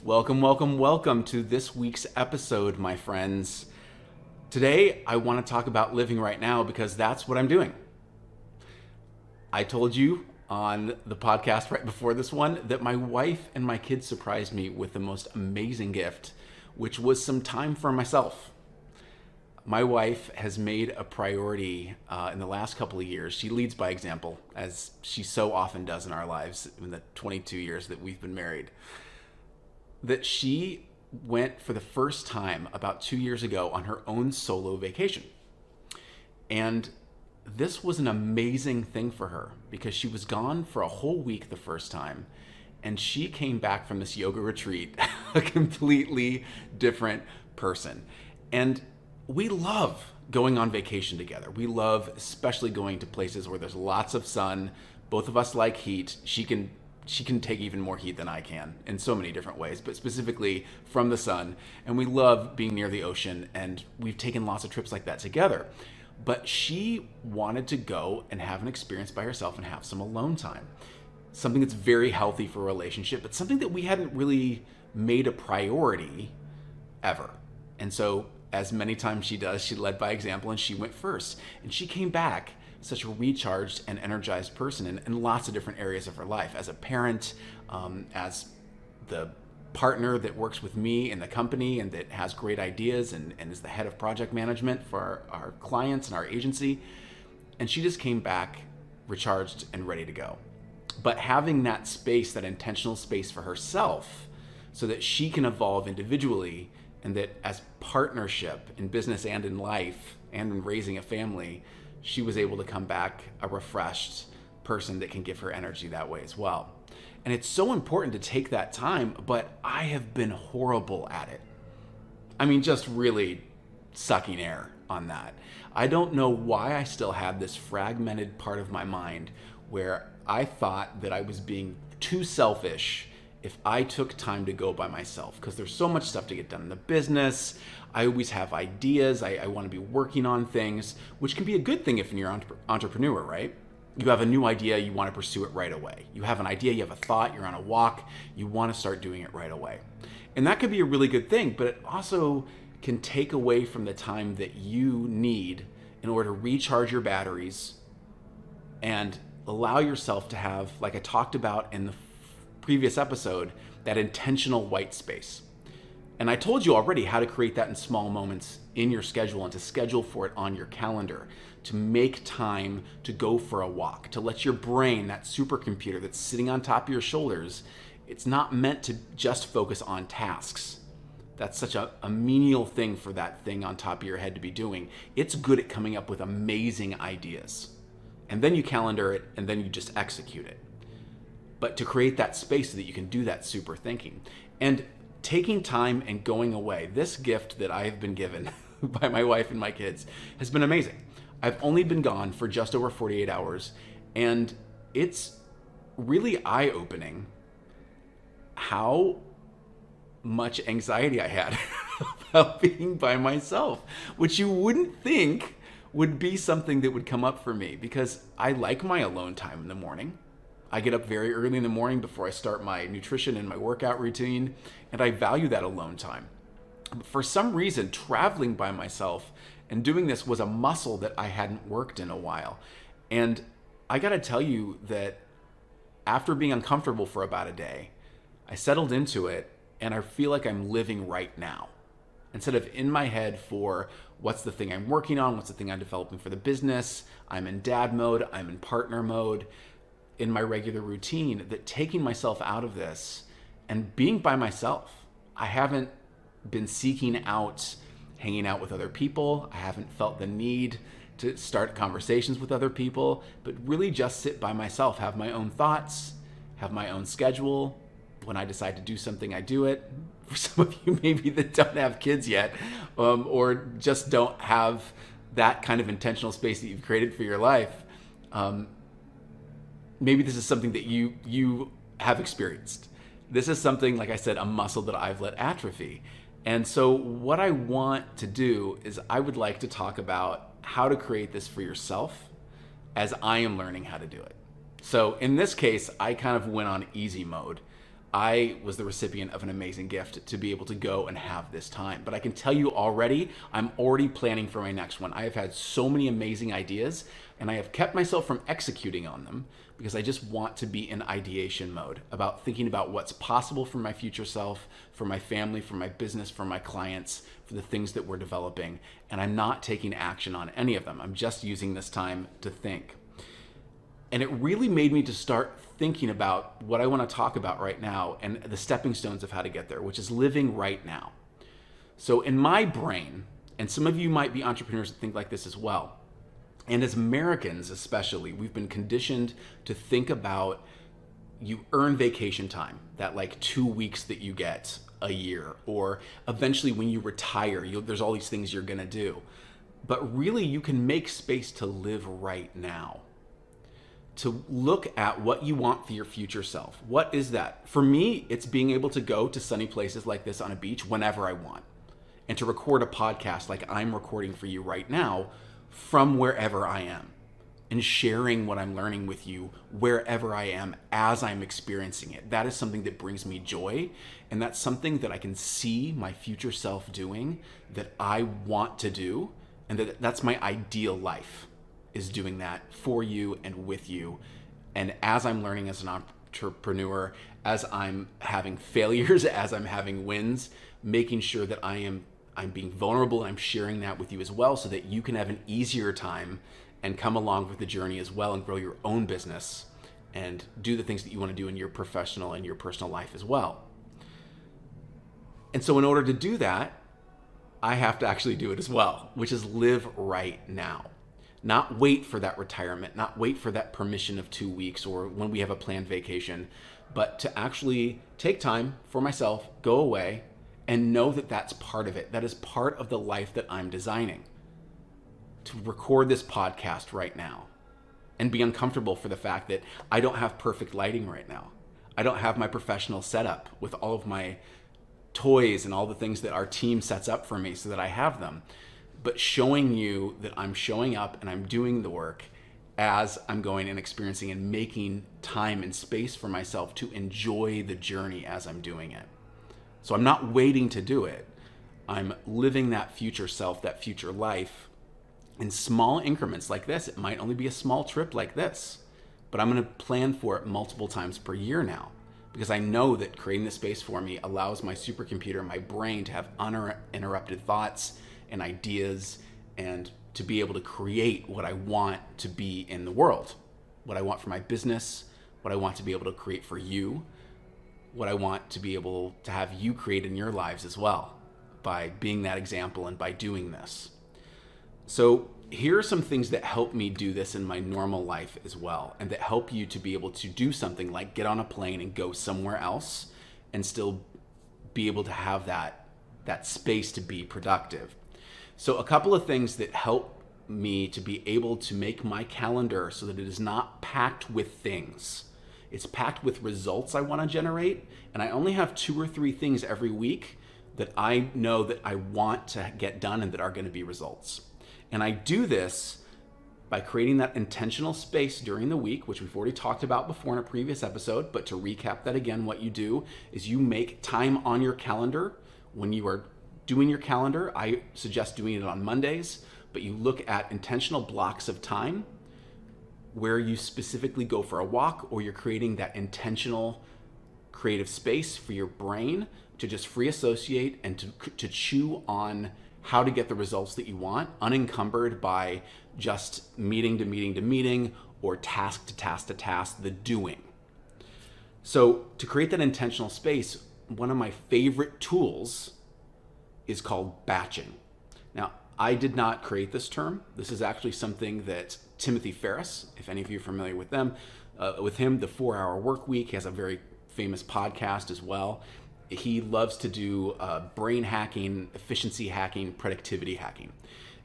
Welcome, welcome, welcome to this week's episode, my friends. Today, I want to talk about living right now because that's what I'm doing. I told you on the podcast right before this one that my wife and my kids surprised me with the most amazing gift, which was some time for myself. My wife has made a priority in the last couple of years. She leads by example, as she so often does in our lives in the 22 years that we've been married. That she went for the first time about 2 years ago on her own solo vacation. And this was an amazing thing for her because she was gone for a whole week the first time. And she came back from this yoga retreat a completely different person. And we love going on vacation together. We love especially going to places where there's lots of sun. Both of us like heat. She can take even more heat than I can in so many different ways, but specifically from the sun. And we love being near the ocean, and we've taken lots of trips like that together. But she wanted to go and have an experience by herself and have some alone time. Something that's very healthy for a relationship, but something that we hadn't really made a priority ever. And so, as many times she does, she led by example and she went first. And she came back such a recharged and energized person in lots of different areas of her life. As a parent, as the partner that works with me in the company and that has great ideas and is the head of project management for our clients and our agency. And she just came back recharged and ready to go. But having that space, that intentional space for herself so that she can evolve individually, and that as partnership in business and in life and in raising a family, she was able to come back a refreshed person that can give her energy that way as well. And it's so important to take that time, but I have been horrible at it. I mean, just really sucking air on that. I don't know why I still had this fragmented part of my mind where I thought that I was being too selfish if I took time to go by myself, because there's so much stuff to get done in the business. I always have ideas. I want to be working on things, which can be a good thing if you're an entrepreneur, right? You have a new idea, you want to pursue it right away. You have an idea, you have a thought, you're on a walk, you want to start doing it right away. And that could be a really good thing, but it also can take away from the time that you need in order to recharge your batteries and allow yourself to have, like I talked about in the previous episode, that intentional white space. And I told you already how to create that in small moments in your schedule and to schedule for it on your calendar, to make time to go for a walk, to let your brain, that supercomputer that's sitting on top of your shoulders, it's not meant to just focus on tasks. That's such a menial thing for that thing on top of your head to be doing. It's good at coming up with amazing ideas. And then you calendar it and then you just execute it. But to create that space so that you can do that super thinking. And taking time and going away, this gift that I have been given by my wife and my kids has been amazing. I've only been gone for just over 48 hours, and it's really eye-opening how much anxiety I had about being by myself, which you wouldn't think would be something that would come up for me because I like my alone time in the morning. I get up very early in the morning before I start my nutrition and my workout routine, and I value that alone time. But for some reason, traveling by myself and doing this was a muscle that I hadn't worked in a while. And I gotta tell you that after being uncomfortable for about a day, I settled into it and I feel like I'm living right now. Instead of in my head for what's the thing I'm working on, what's the thing I'm developing for the business, I'm in dad mode, I'm in partner mode, in my regular routine, that taking myself out of this and being by myself. I haven't been seeking out hanging out with other people. I haven't felt the need to start conversations with other people, but really just sit by myself, have my own thoughts, have my own schedule. When I decide to do something, I do it. For some of you maybe that don't have kids yet, or just don't have that kind of intentional space that you've created for your life, maybe this is something that you have experienced. This is something, like I said, a muscle that I've let atrophy. And so what I want to do is I would like to talk about how to create this for yourself as I am learning how to do it. So in this case, I kind of went on easy mode. I was the recipient of an amazing gift to be able to go and have this time. But I can tell you already, I'm already planning for my next one. I have had so many amazing ideas, and I have kept myself from executing on them because I just want to be in ideation mode about thinking about what's possible for my future self, for my family, for my business, for my clients, for the things that we're developing. And I'm not taking action on any of them. I'm just using this time to think. And it really made me to start thinking about what I want to talk about right now and the stepping stones of how to get there, which is living right now. So in my brain, and some of you might be entrepreneurs that think like this as well, and as Americans especially, we've been conditioned to think about you earn vacation time, that like 2 weeks that you get a year, or eventually when you retire, there's all these things you're going to do. But really, you can make space to live right now, to look at what you want for your future self. What is that? For me, it's being able to go to sunny places like this on a beach whenever I want, and to record a podcast like I'm recording for you right now from wherever I am, and sharing what I'm learning with you wherever I am as I'm experiencing it. That is something that brings me joy, and that's something that I can see my future self doing, that I want to do, and that's my ideal life, is doing that for you and with you. And as I'm learning as an entrepreneur, as I'm having failures, as I'm having wins, making sure that I'm being vulnerable and I'm sharing that with you as well, so that you can have an easier time and come along with the journey as well and grow your own business and do the things that you want to do in your professional and your personal life as well. And so in order to do that, I have to actually do it as well, which is live right now. Not wait for that retirement, not wait for that permission of 2 weeks or when we have a planned vacation, but to actually take time for myself, go away, and know that that's part of it. That is part of the life that I'm designing. To record this podcast right now and be uncomfortable for the fact that I don't have perfect lighting right now. I don't have my professional setup with all of my toys and all the things that our team sets up for me so that I have them. But showing you that I'm showing up and I'm doing the work as I'm going and experiencing and making time and space for myself to enjoy the journey as I'm doing it. So I'm not waiting to do it. I'm living that future self, that future life in small increments like this. It might only be a small trip like this, but I'm going to plan for it multiple times per year now, because I know that creating this space for me allows my supercomputer, my brain, to have uninterrupted thoughts and ideas, and to be able to create what I want to be in the world, what I want for my business, what I want to be able to create for you, what I want to be able to have you create in your lives as well, by being that example and by doing this. So here are some things that help me do this in my normal life as well, and that help you to be able to do something like get on a plane and go somewhere else and still be able to have that space to be productive. So a couple of things that help me to be able to make my calendar so that it is not packed with things. It's packed with results I want to generate, and I only have 2 or 3 things every week that I know that I want to get done and that are going to be results. And I do this by creating that intentional space during the week, which we've already talked about before in a previous episode. But to recap that again, what you do is you make time on your calendar. When you are doing your calendar, I suggest doing it on Mondays, but you look at intentional blocks of time where you specifically go for a walk, or you're creating that intentional creative space for your brain to just free associate and to chew on how to get the results that you want, unencumbered by just meeting to meeting to meeting or task to task to task, the doing. So to create that intentional space, one of my favorite tools is called batching. Now, I did not create this term. This is actually something that Timothy Ferriss, if any of you are familiar with him, the 4-Hour Work Week, he has a very famous podcast as well. He loves to do brain hacking, efficiency hacking, productivity hacking.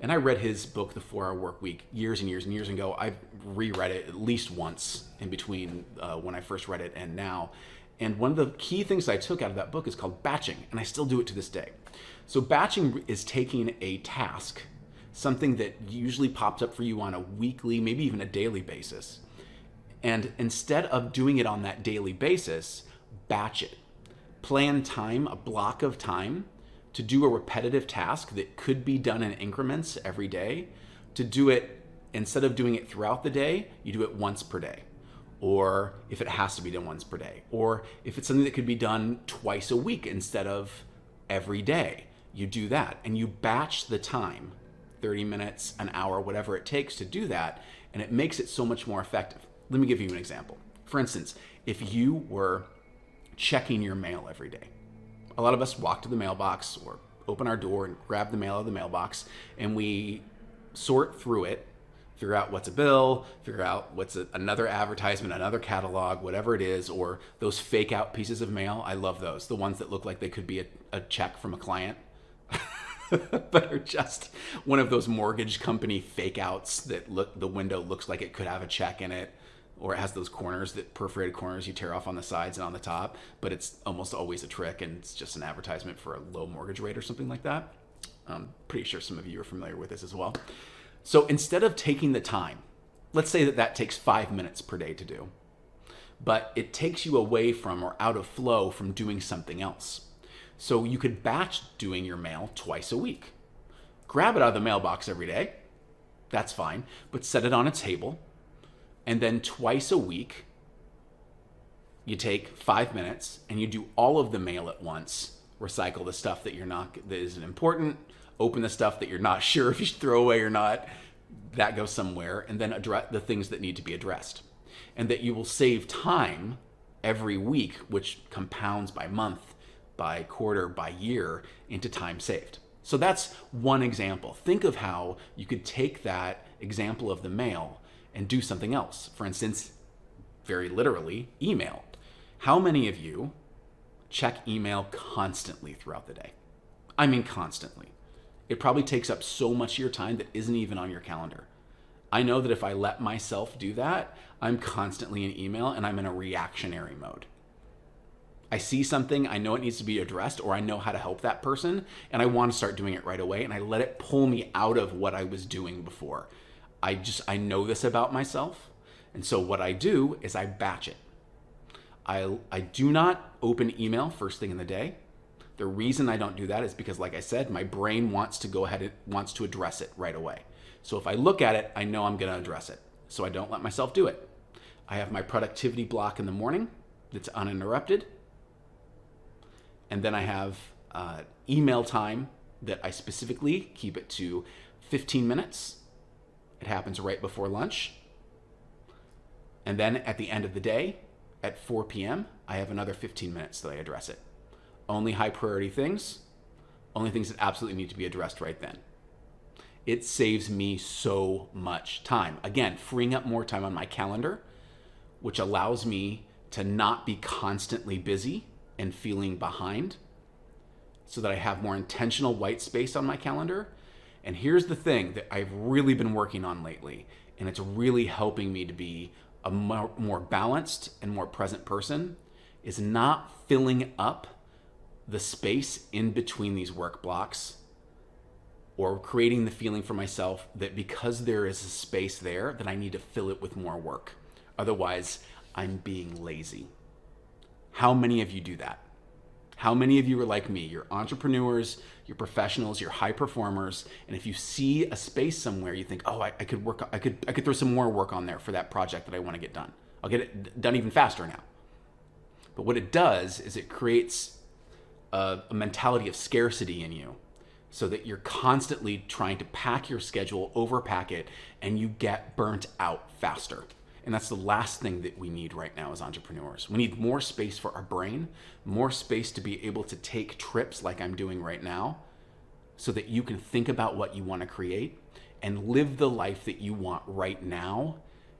And I read his book, The 4-Hour Work Week, years and years and years ago. I've reread it at least once in between when I first read it and now. And one of the key things I took out of that book is called batching, and I still do it to this day. So batching is taking a task, something that usually pops up for you on a weekly, maybe even a daily basis. And instead of doing it on that daily basis, batch it. Plan time, a block of time, to do a repetitive task that could be done in increments every day. To do it, instead of doing it throughout the day, you do it once per day. Or if it has to be done once per day. Or if it's something that could be done twice a week instead of every day, you do that. And you batch the time, 30 minutes, an hour, whatever it takes to do that, and it makes it so much more effective. Let me give you an example. For instance, if you were checking your mail every day, a lot of us walk to the mailbox or open our door and grab the mail out of the mailbox, and we sort through it, figure out what's a bill, figure out what's another advertisement, another catalog, whatever it is, or those fake out pieces of mail. I love those. The ones that look like they could be a check from a client, but are just one of those mortgage company fake outs that the window looks like it could have a check in it, or it has those corners, that perforated corners you tear off on the sides and on the top, but it's almost always a trick and it's just an advertisement for a low mortgage rate or something like that. I'm pretty sure some of you are familiar with this as well. So instead of taking the time, let's say that takes 5 minutes per day to do, but it takes you away from or out of flow from doing something else. So you could batch doing your mail twice a week. Grab it out of the mailbox every day. That's fine, but set it on a table. And then twice a week, you take 5 minutes and you do all of the mail at once. Recycle the stuff that isn't important. Open the stuff that you're not sure if you should throw away or not. That goes somewhere. And then address the things that need to be addressed. And that you will save time every week, which compounds by month, by quarter, by year, into time saved. So that's one example. Think of how you could take that example of the mail and do something else. For instance, very literally, email. How many of you check email constantly throughout the day? I mean constantly. It probably takes up so much of your time that isn't even on your calendar. I know that if I let myself do that, I'm constantly in email and I'm in a reactionary mode. I see something, I know it needs to be addressed, or I know how to help that person, and I want to start doing it right away, and I let it pull me out of what I was doing before. I know this about myself, and so what I do is I batch it. I do not open email first thing in the day. The reason I don't do that is because, like I said, my brain wants to address it right away. So if I look at it, I know I'm going to address it. So I don't let myself do it. I have my productivity block in the morning that's uninterrupted. And then I have email time that I specifically keep it to 15 minutes. It happens right before lunch. And then at the end of the day, at 4 p.m., I have another 15 minutes that I address it. Only high priority things, only things that absolutely need to be addressed right then. It saves me so much time. Again, freeing up more time on my calendar, which allows me to not be constantly busy and feeling behind, so that I have more intentional white space on my calendar. And here's the thing that I've really been working on lately, and it's really helping me to be a more balanced and more present person, is not filling up the space in between these work blocks, or creating the feeling for myself that because there is a space there, that I need to fill it with more work. Otherwise, I'm being lazy. How many of you do that? How many of you are like me? You're entrepreneurs, you're professionals, you're high performers, and if you see a space somewhere, you think, "Oh, I could throw some more work on there for that project that I want to get done. I'll get it done even faster now." But what it does is it creates a mentality of scarcity in you, so that you're constantly trying to pack your schedule, overpack it, and you get burnt out faster. And that's the last thing that we need right now as entrepreneurs. We need more space for our brain, more space to be able to take trips like I'm doing right now, so that you can think about what you want to create and live the life that you want right now,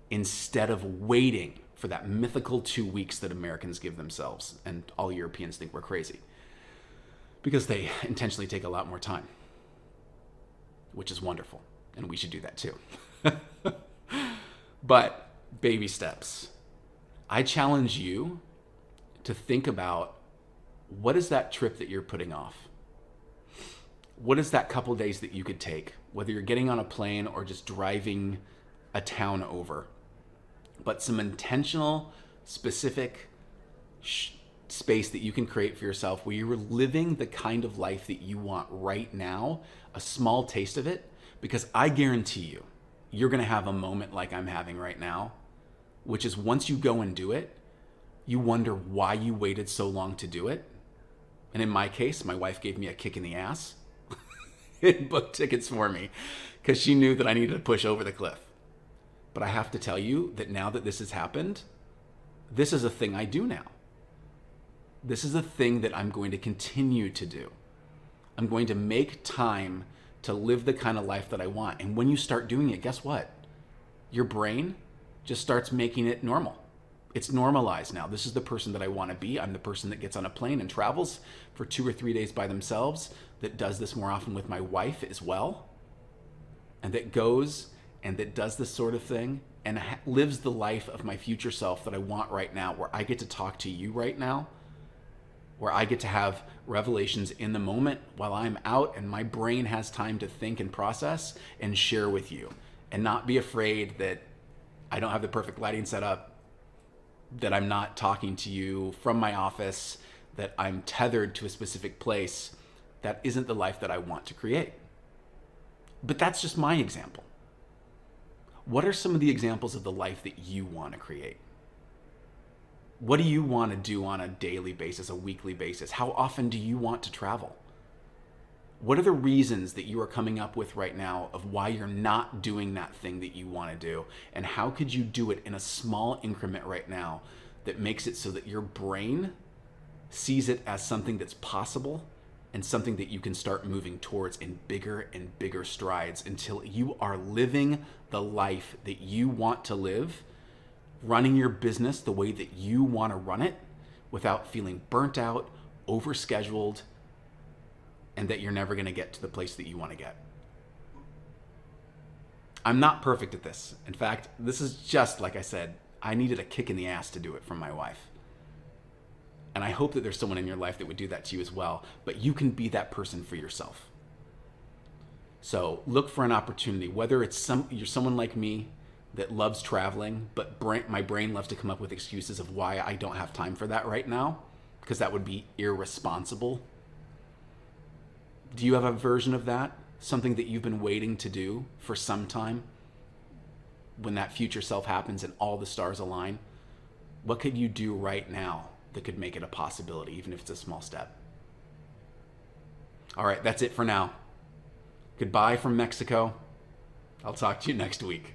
instead of waiting for that mythical 2 weeks that Americans give themselves, and all Europeans think we're crazy, because they intentionally take a lot more time, which is wonderful, and we should do that too. But baby steps. I challenge you to think about, what is that trip that you're putting off? What is that couple days that you could take, whether you're getting on a plane or just driving a town over? But some intentional, specific space that you can create for yourself where you're living the kind of life that you want right now, a small taste of it, because I guarantee you, you're going to have a moment like I'm having right now, which is once you go and do it, you wonder why you waited so long to do it. And in my case, my wife gave me a kick in the ass and booked tickets for me because she knew that I needed to push over the cliff. But I have to tell you that now that this has happened, this is a thing I do now. This is a thing that I'm going to continue to do. I'm going to make time to live the kind of life that I want. And when you start doing it, guess what? Your brain just starts making it normal. It's normalized now. This is the person that I want to be. I'm the person that gets on a plane and travels for 2 or 3 days by themselves, that does this more often with my wife as well, and that goes and that does this sort of thing and lives the life of my future self that I want right now, where I get to talk to you right now, where I get to have revelations in the moment while I'm out and my brain has time to think and process and share with you, and not be afraid that I don't have the perfect lighting set up, that I'm not talking to you from my office, that I'm tethered to a specific place. That isn't the life that I want to create. But that's just my example. What are some of the examples of the life that you want to create? What do you want to do on a daily basis, a weekly basis? How often do you want to travel? What are the reasons that you are coming up with right now of why you're not doing that thing that you want to do? And how could you do it in a small increment right now that makes it so that your brain sees it as something that's possible and something that you can start moving towards in bigger and bigger strides until you are living the life that you want to live, running your business the way that you want to run it without feeling burnt out, overscheduled, and that you're never going to get to the place that you want to get. I'm not perfect at this. In fact, this is just, like I said, I needed a kick in the ass to do it from my wife. And I hope that there's someone in your life that would do that to you as well, but you can be that person for yourself. So look for an opportunity, whether it's you're someone like me that loves traveling, but my brain loves to come up with excuses of why I don't have time for that right now, because that would be irresponsible. Do you have a version of that? Something that you've been waiting to do for some time? When that future self happens and all the stars align, what could you do right now that could make it a possibility, even if it's a small step? All right, that's it for now. Goodbye from Mexico. I'll talk to you next week.